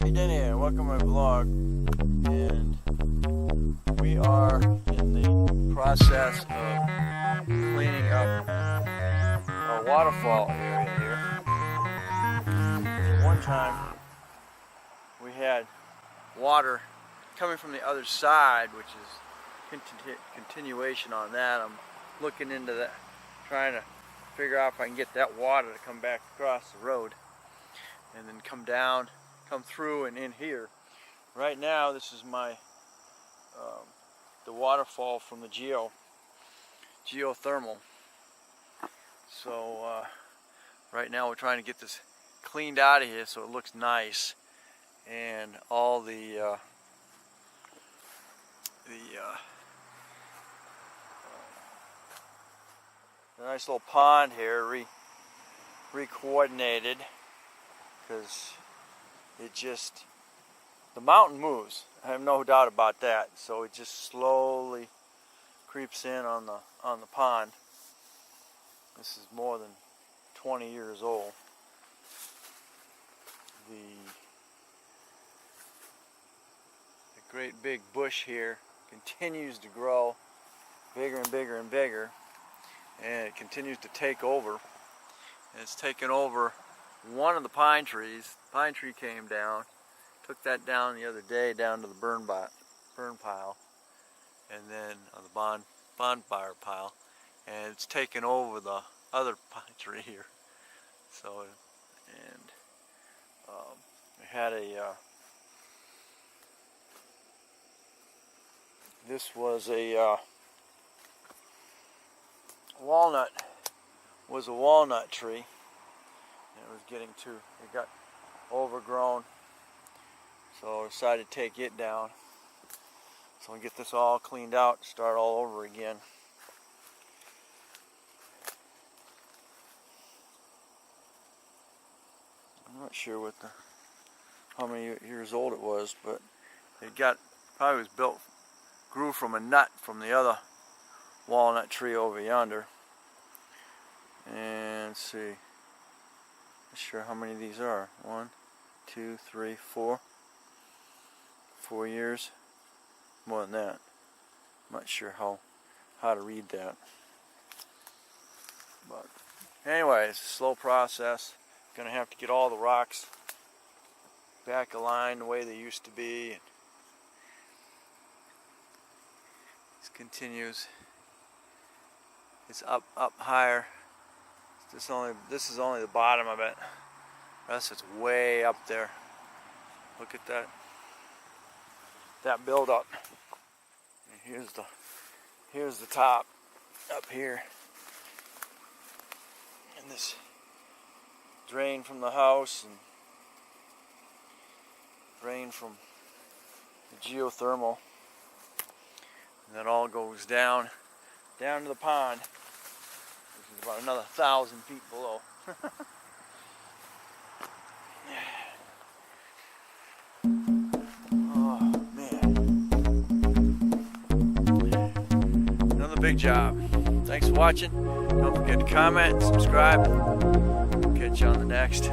Hey Denny here, welcome to my vlog, and we are in the process of cleaning up a waterfall area here. So one time we had water coming from the other side, which is continuation on that. I'm looking into that, trying to figure out if I can get that water to come back across the road and then come down, come through and in here. Right now this is my the waterfall from the geothermal. So right now we're trying to get this cleaned out of here so it looks nice, and all the nice little pond here re-coordinated, because the mountain moves. I have no doubt about that. So it just slowly creeps in on the pond. This is more than 20 years old. The great big bush here continues to grow bigger and bigger and bigger, and it continues to take over. And it's taken over one of the pine trees. The pine tree came down, took that down the other day down to the burn pile, and then on the bonfire pile, and it's taken over the other pine tree here. So, and we had this was a walnut tree. It was it got overgrown, so I decided to take it down. So I'll get this all cleaned out, start all over again. I'm not sure how many years old it was, but it probably grew from a nut from the other walnut tree over yonder. And let's see. Not sure how many of these are. 1, 2, 3, 4. 4 years. More than that. I'm not sure how to read that. But anyway, it's a slow process. Gonna have to get all the rocks back aligned the way they used to be. And this continues. It's up higher. This is only the bottom of it. The rest it's way up there. Look at that build up. And here's the top up here. And this drain from the house and drain from the geothermal. And that all goes down to the pond. This is about another 1,000 feet below. Oh man. Another big job. Thanks for watching. Don't forget to comment, subscribe. Catch you on the next.